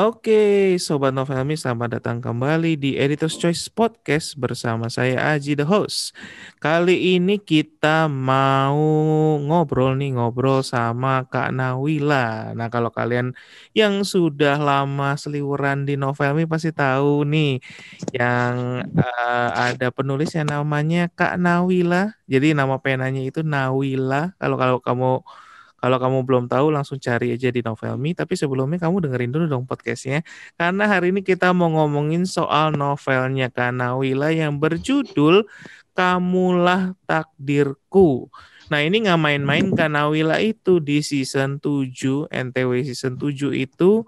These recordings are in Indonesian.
Oke, Sobat Novelmi, selamat datang kembali di Editor's Choice Podcast bersama saya Aji, the host. Kali ini kita mau ngobrol sama Kak Nawila. Nah, kalau kalian yang sudah lama seliweran di Novelmi pasti tahu nih, yang ada penulis yang namanya Kak Nawila. Jadi nama penanya itu Nawila. Kalau kamu belum tahu langsung cari aja di Novelmi. Tapi sebelumnya kamu dengerin dulu dong podcastnya. Karena hari ini kita mau ngomongin soal novelnya Kanawila yang berjudul Kamulah Takdirku. Nah ini nggak main-main, Kanawila itu di season 7, NTW season 7 itu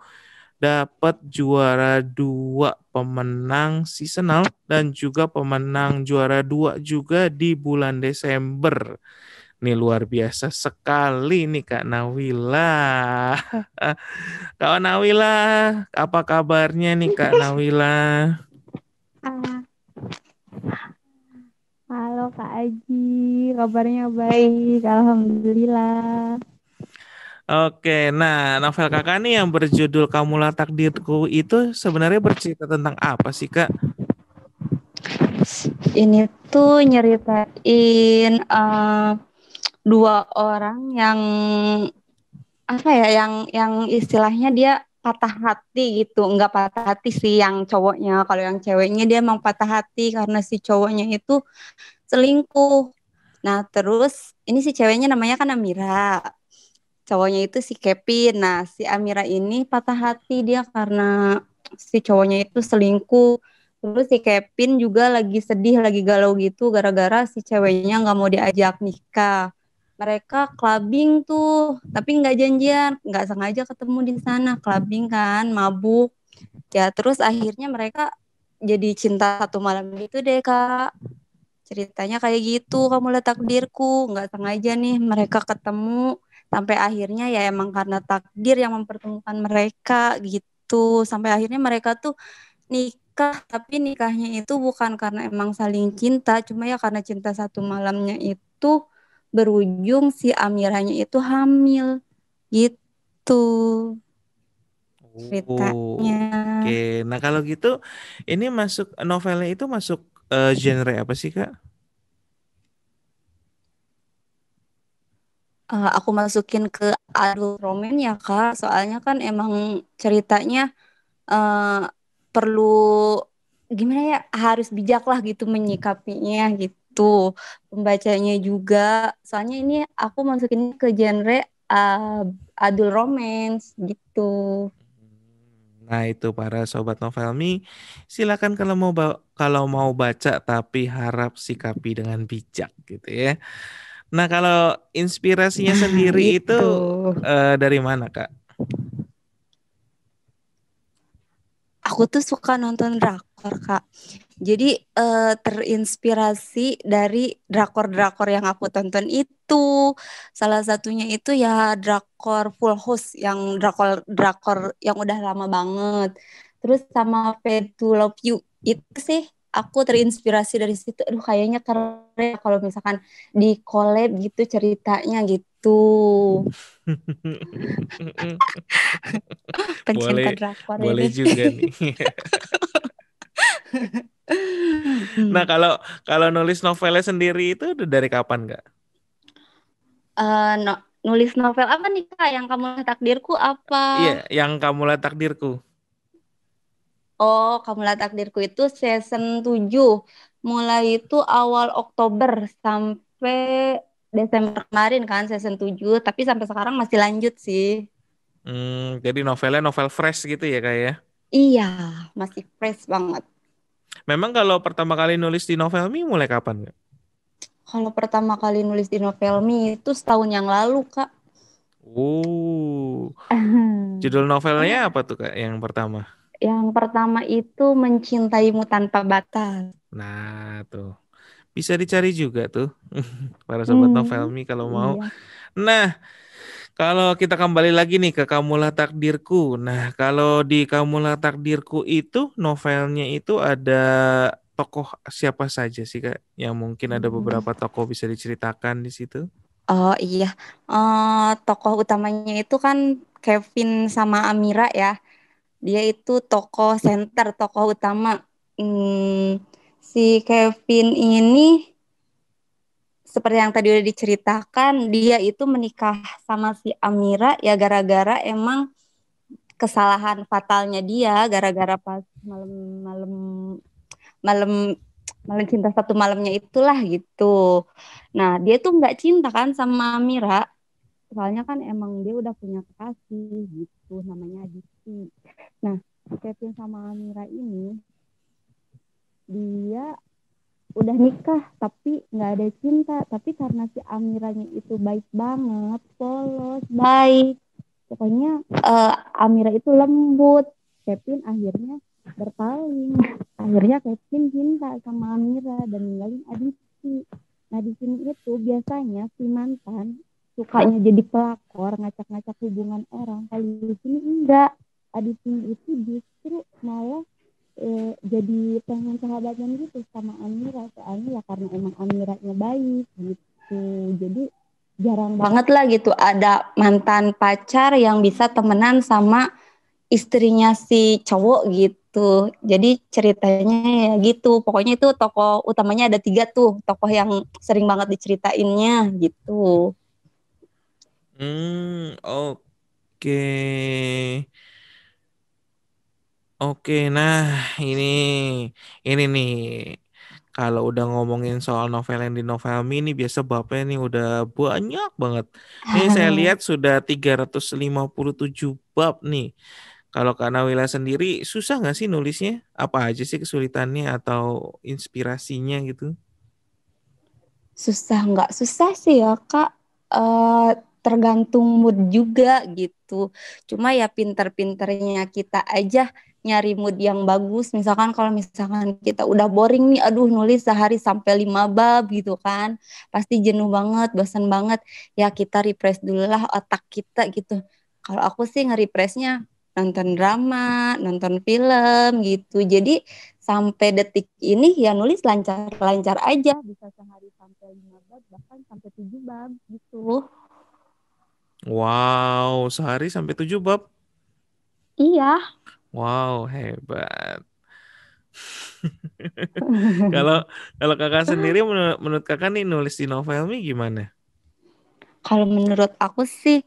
dapat juara 2 pemenang seasonal dan juga pemenang juara 2 juga di bulan Desember. Ini luar biasa sekali nih Kak Nawila. Kak Nawila, apa kabarnya nih Kak Nawila? Ah, Halo Kak Aji, kabarnya baik, Alhamdulillah. Oke, nah novel kakak nih yang berjudul Kamulah Takdirku itu sebenarnya bercerita tentang apa sih Kak? Ini tuh nyeritain dua orang yang apa ya, yang istilahnya dia patah hati gitu, nggak patah hati sih yang cowoknya. Kalau yang ceweknya dia emang patah hati karena si cowoknya itu selingkuh. Nah terus ini si ceweknya namanya kan Amira. Cowoknya itu si Kevin. Nah, si Amira ini patah hati dia karena si cowoknya itu selingkuh. Terus si Kevin juga lagi sedih, lagi galau gitu gara-gara si ceweknya nggak mau diajak nikah. Mereka clubbing tuh, tapi nggak janjian, nggak sengaja ketemu di sana, clubbing kan, mabuk. Ya, terus akhirnya mereka jadi cinta satu malam gitu deh, Kak. Ceritanya kayak gitu, kamu lihat takdirku, nggak sengaja nih mereka ketemu sampai akhirnya ya emang karena takdir yang mempertemukan mereka gitu. Sampai akhirnya mereka tuh nikah, tapi nikahnya itu bukan karena emang saling cinta, cuma ya karena cinta satu malamnya itu berujung si Amiranya itu hamil gitu Oh, oke. ceritanya. Nah kalau gitu, ini masuk novelnya itu masuk genre apa sih Kak? Aku masukin ke adult romance ya Kak, soalnya kan emang ceritanya eh, perlu gimana ya, harus bijak lah gitu menyikapinya gitu pembacanya juga, soalnya ini aku masukin ke genre uh, adult romance gitu. Nah itu para sobat Novelmi, silakan kalau mau baca tapi harap sikapi dengan bijak gitu ya. Nah kalau inspirasinya Nah sendiri itu itu dari mana Kak? aku tuh suka nonton drakor Kak. Jadi terinspirasi dari drakor-drakor yang aku tonton itu. Salah satunya itu ya drakor Full House, yang drakor-drakor yang udah lama banget. Terus sama Fade to Love You. Itu sih aku terinspirasi dari situ. Aduh kayaknya keren ya kalau misalkan di collab gitu ceritanya gitu. Pencinta Boleh, drakor boleh ini. juga nih. Nah kalau kalau nulis novelnya sendiri itu udah dari kapan Kak? Nulis novel apa nih Kak? Yang kamu takdirku apa? Iya, yang Kamulah Takdirku. Oh, Kamulah Takdirku itu season 7. Mulai itu awal Oktober sampai Desember kemarin kan season 7. Tapi sampai sekarang masih lanjut sih. Jadi novelnya novel fresh gitu ya Kak ya? Iya, masih fresh banget. Memang kalau pertama kali nulis di Novelmi mulai kapan Kak? Kalau pertama kali nulis di Novelmi itu setahun yang lalu, Kak. Oh, judul novelnya apa tuh Kak yang pertama? Yang pertama itu Mencintaimu Tanpa Batas. Nah, tuh. Bisa dicari juga tuh para sobat Hmm, Novelmi kalau mau. iya. Nah, kalau kita kembali lagi nih ke Kamulah Takdirku. Nah, kalau di Kamulah Takdirku itu novelnya itu ada tokoh siapa saja sih Kak? Yang mungkin ada beberapa tokoh bisa diceritakan di situ. Oh iya, tokoh utamanya itu kan Kevin sama Amira ya. Dia itu tokoh center, tokoh utama. Hmm, si Kevin ini seperti yang tadi udah diceritakan, dia itu menikah sama si Amira ya gara-gara emang kesalahan fatalnya dia, gara-gara pas malam-malam malam malam cinta satu malamnya itulah gitu. Nah dia tuh nggak cinta kan sama Amira, soalnya kan emang dia udah punya kekasih gitu, namanya Aditi. Nah Kevin sama Amira ini dia udah nikah tapi nggak ada cinta, tapi karena si Amiranya itu baik banget, polos, baik, pokoknya Amira itu lembut. Kevin akhirnya berpaling, akhirnya Kevin cinta sama Amira dan ninggalin Aditi. Nah di sini itu biasanya si mantan sukanya jadi pelakor, ngacak-ngacak hubungan orang. Kalau di sini enggak, Aditi itu justru malah jadi pengen sahabatan gitu sama Amira, soalnya ya karena emang Amiranya baik gitu. Jadi jarang banget lah gitu ada mantan pacar yang bisa temenan sama istrinya si cowok gitu. Jadi ceritanya ya gitu. Pokoknya itu tokoh utamanya ada 3 tuh, tokoh yang sering banget diceritainnya gitu. Oke. Oke, nah ini ini nih kalau udah ngomongin soal novel yang di Novelmi ini biasa bapaknya nih udah banyak banget. Ini saya lihat sudah 357 bab nih. Kalau Kak Nawila sendiri susah nggak sih nulisnya? Apa aja sih kesulitannya atau inspirasinya gitu? Susah nggak susah sih ya Kak. Eh, Tergantung mood juga gitu. Cuma ya pinter-pinternya kita aja nyari mood yang bagus. Misalkan kalau misalkan kita udah boring nih, aduh nulis sehari sampai 5 bab gitu kan. Pasti jenuh banget, bosan banget. Ya kita refresh dulu lah otak kita gitu. Kalau aku sih nge-refreshnya nonton drama, nonton film gitu. Jadi sampai detik ini ya nulis lancar-lancar aja, bisa sehari sampai 5 bab bahkan sampai 7 bab gitu. Wow, sehari sampai 7 bab. Iya. Wow, hebat. Kalau kalau kakak sendiri menurut kakak nih nulis di Novelmi gimana? Kalau menurut aku sih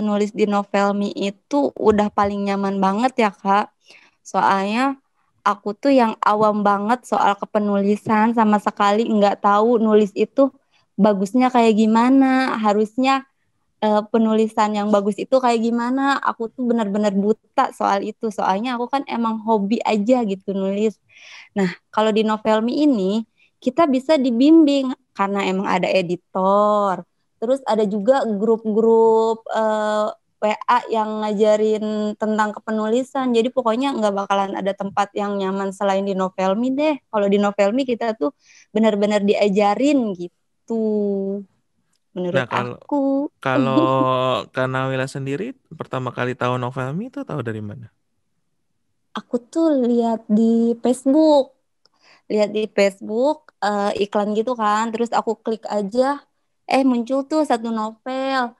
nulis di Novelmi itu udah paling nyaman banget ya Kak. Soalnya aku tuh yang awam banget soal kepenulisan, sama sekali nggak tahu nulis itu bagusnya kayak gimana, harusnya penulisan yang bagus itu kayak gimana. Aku tuh benar-benar buta soal itu. Soalnya aku kan emang hobi aja gitu nulis. Nah, kalau di Novelmi ini kita bisa dibimbing karena emang ada editor. Terus ada juga grup-grup WA yang ngajarin tentang kepenulisan. Jadi pokoknya nggak bakalan ada tempat yang nyaman selain di Novelmi deh. Kalau di Novelmi kita tuh benar-benar diajarin gitu. Nah, Menurut kalau aku. kalau Kak Nawila sendiri pertama kali tahu Novelmi itu tahu dari mana? Aku tuh lihat di Facebook, iklan gitu kan, terus aku klik aja, muncul tuh satu novel.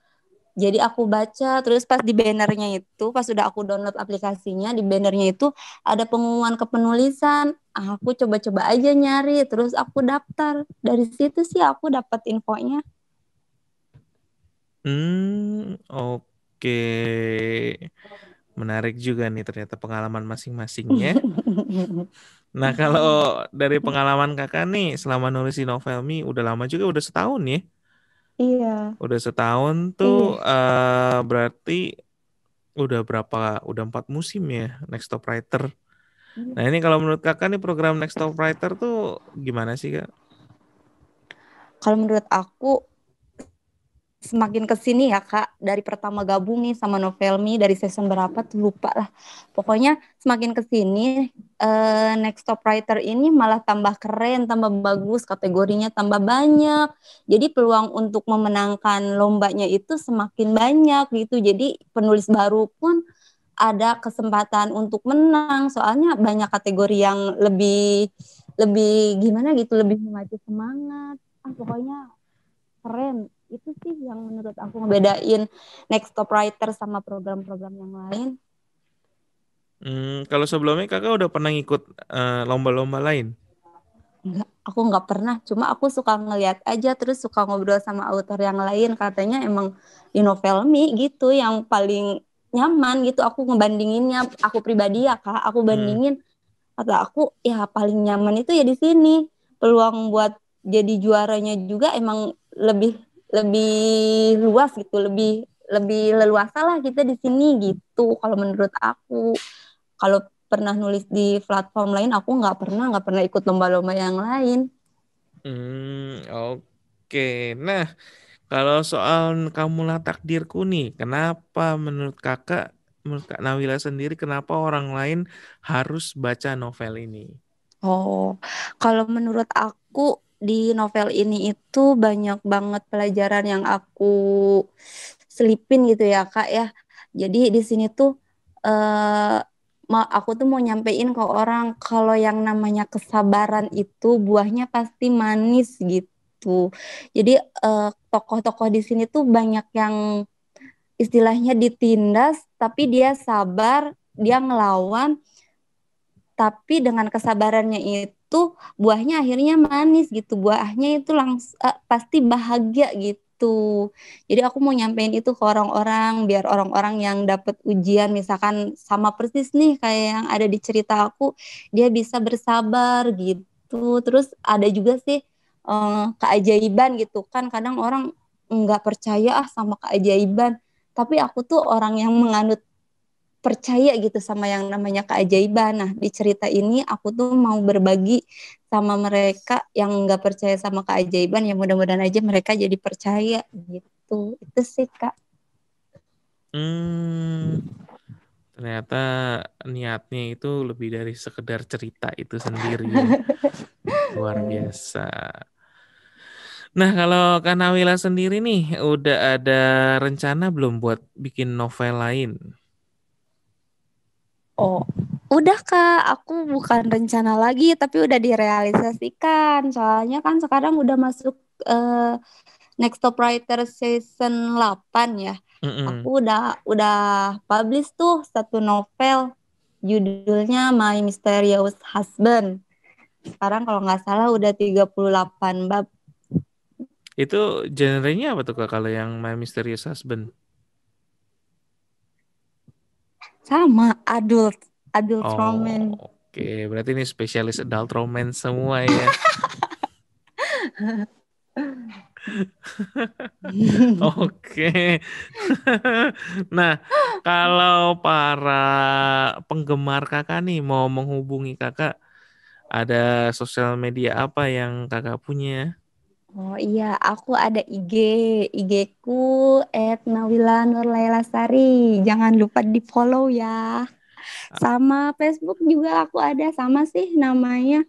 Jadi aku baca, terus pas di bannernya itu, pas sudah aku download aplikasinya, di bannernya itu ada pengumuman kepenulisan. Aku coba-coba aja nyari, terus aku daftar. Dari situ sih aku dapat infonya. Oke. Menarik juga nih ternyata pengalaman masing-masingnya. Nah, kalau dari pengalaman kakak nih selama nulis di Novelmi udah lama juga udah setahun ya. Iya, Udah setahun tuh iya. berarti udah berapa? Udah 4 musim ya Next Top Writer. Nah, ini kalau menurut kakak nih program Next Top Writer tuh gimana sih kak? Kalau menurut aku semakin kesini ya Kak, dari pertama gabung nih sama Novelmi dari season berapa tuh lupa lah. Pokoknya semakin kesini Next Top Writer ini malah tambah keren, tambah bagus, kategorinya tambah banyak. Jadi peluang untuk memenangkan lombanya itu semakin banyak gitu. Jadi penulis baru pun ada kesempatan untuk menang. Soalnya banyak kategori yang lebih lebih gimana gitu, lebih memacu semangat. Pokoknya keren. Itu sih yang menurut aku ngebedain Next Top Writer sama program-program yang lain. Kalau sebelumnya kakak udah pernah ngikut lomba-lomba lain? Enggak, aku nggak pernah. Cuma aku suka ngeliat aja, terus suka ngobrol sama author yang lain. Katanya emang di Novelmi gitu yang paling nyaman gitu. Aku ngebandinginnya, aku pribadi ya kak, aku Hmm. bandingin. Kata aku, ya paling nyaman itu ya di sini. Peluang buat jadi juaranya juga emang lebih lebih luas gitu, lebih lebih leluasa lah kita di sini gitu. Kalau menurut aku, kalau pernah nulis di platform lain, aku nggak pernah ikut lomba-lomba yang lain. Oke. Nah, kalau soal Kamulah Takdirku nih, kenapa menurut Kak Nawila sendiri, kenapa orang lain harus baca novel ini? Oh, kalau menurut aku di novel ini itu banyak banget pelajaran yang aku selipin gitu ya Kak ya. Jadi di sini tuh eh aku tuh mau nyampein ke orang kalau yang namanya kesabaran itu buahnya pasti manis gitu. Jadi tokoh-tokoh di sini tuh banyak yang istilahnya ditindas tapi dia sabar, dia ngelawan tapi dengan kesabarannya itu buahnya akhirnya manis gitu, buahnya itu langsung pasti bahagia gitu. Jadi aku mau nyampein itu ke orang-orang biar orang-orang yang dapat ujian misalkan sama persis nih kayak yang ada di cerita aku, dia bisa bersabar gitu. Terus ada juga sih keajaiban gitu kan, kadang orang nggak percaya sama keajaiban, tapi aku tuh orang yang menganut percaya gitu sama yang namanya keajaiban. Nah, di cerita ini aku tuh mau berbagi sama mereka yang nggak percaya sama keajaiban, ya mudah-mudahan aja mereka jadi percaya gitu. Itu sih, Kak. Hmm, Ternyata niatnya itu lebih dari sekedar cerita itu sendiri ya. Luar biasa. Nah, kalau Kak Nawila sendiri nih, udah ada rencana belum buat bikin novel lain? Oh, udah Kak, aku bukan rencana lagi, tapi udah direalisasikan. Soalnya kan sekarang udah masuk Next Top Writer Season 8 ya. Aku Mm-mm. udah publish tuh satu novel, judulnya My Mysterious Husband. Sekarang kalau nggak salah udah 38 bab. Itu genrenya apa tuh Kak kalau yang My Mysterious Husband? Sama adult Oh, romance. oke. Berarti ini spesialis adult romance semua ya. Oke. Nah, kalau para penggemar kakak nih mau menghubungi kakak, ada sosial media apa yang kakak punya? Oh iya, aku ada IG ku @nawila_nurlailasari. Jangan lupa di follow ya. Sama Facebook juga aku ada, sama sih namanya.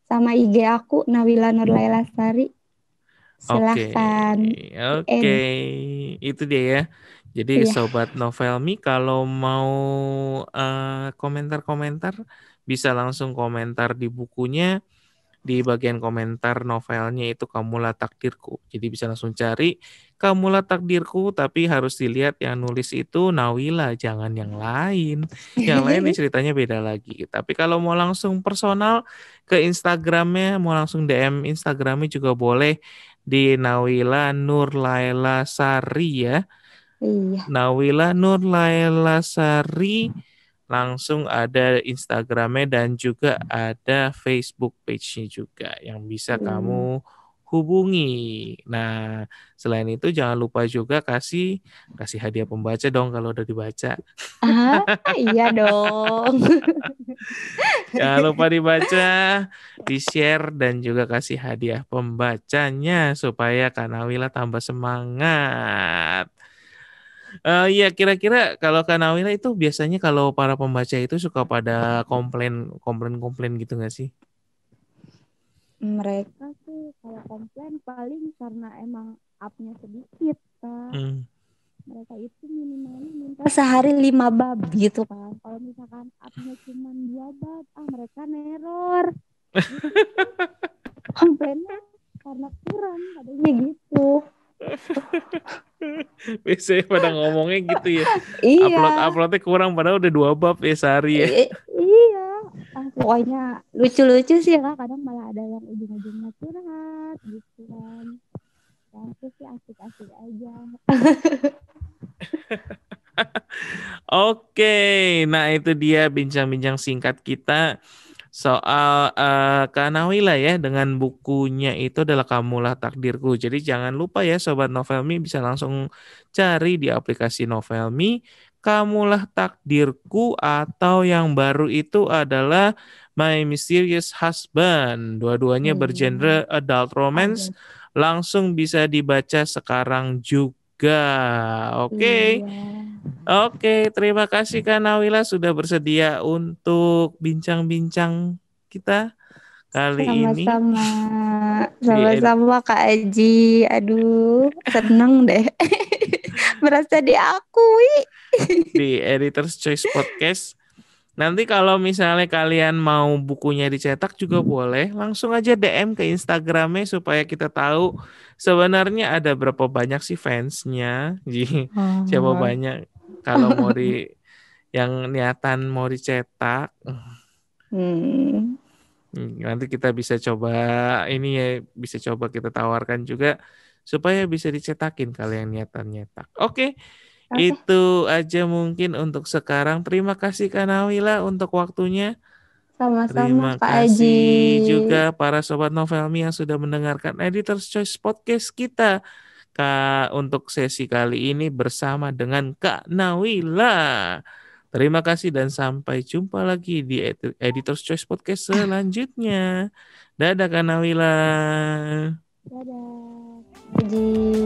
Sama IG aku Nawila Nurlailasari. Oke, Silahkan oke, add. itu dia ya. Jadi Iya. Sobat Novelmi kalau mau komentar-komentar bisa langsung komentar di bukunya di bagian komentar novelnya itu Kamulah Takdirku. Jadi bisa langsung cari Kamulah Takdirku tapi harus dilihat yang nulis itu Nawila, jangan yang lain. Yang lain nih ceritanya beda lagi. Tapi kalau mau langsung personal ke Instagramnya, mau langsung DM Instagramnya juga boleh di Nawila Nur Laila Sari ya. Iya. Nawila Nur Laila Sari, langsung ada Instagramnya dan juga ada Facebook page-nya juga yang bisa Iya. kamu hubungi. Nah, selain itu jangan lupa juga kasih kasih hadiah pembaca dong kalau udah dibaca. Ah, iya dong. Jangan lupa dibaca, di-share dan juga kasih hadiah pembacanya supaya Kak Nawila tambah semangat. Iya, kira-kira kalau Kak Nawila itu biasanya kalau para pembaca itu suka pada komplain gitu nggak sih? Mereka sih kalau komplain paling karena emang upnya sedikit, Kak. Hmm. Mereka itu minimalnya minta sehari 5 bab gitu kan. Kalau misalkan upnya cuma 2 bab, mereka neror. Gitu sih. Komplainnya karena kurang, katanya gitu. Biasanya pada ngomongnya gitu ya. Iya, Uploadnya kurang padahal udah 2 bab ya sehari ya. iya. Pokoknya lucu-lucu sih ya, kadang malah ada yang ujung-ujungnya curhat gitu kan. Ya, aku sih asik-asik aja. Oke, nah itu dia bincang-bincang singkat kita soal Kak Nawila ya dengan bukunya itu adalah Kamulah Takdirku. Jadi jangan lupa ya Sobat Novelmi bisa langsung cari di aplikasi Novelmi Kamulah Takdirku atau yang baru itu adalah My Mysterious Husband. Dua-duanya bergenre adult romance, Ada. langsung bisa dibaca sekarang juga. Oke. Iya. Oke, terima kasih Kak Nawila sudah bersedia untuk bincang-bincang kita kali ini Sama-sama. di edit Sama-sama Kak Aji. Aduh, seneng deh. Merasa diakui. di Editor's Choice Podcast. Nanti kalau misalnya kalian mau bukunya dicetak juga boleh, langsung aja DM ke Instagramnya supaya kita tahu sebenarnya ada berapa banyak sih fansnya. Jadi, siapa Oh. banyak kalau mau yang niatan mau dicetak. Hmm. Nanti kita bisa coba ini ya, bisa coba kita tawarkan juga supaya bisa dicetakin kalau yang niatan nyetak. Oke, Oke, itu aja mungkin untuk sekarang. Terima kasih Kak Nawila untuk waktunya. sama-sama Terima Kak kasih Aji. juga para sobat Novelmi yang sudah mendengarkan Editor's Choice Podcast kita. Kak, untuk sesi kali ini bersama dengan Kak Nawila. Terima kasih dan sampai jumpa lagi di Editor's Choice Podcast selanjutnya. Dadah Kak Nawila. Dadah, Kak Aji.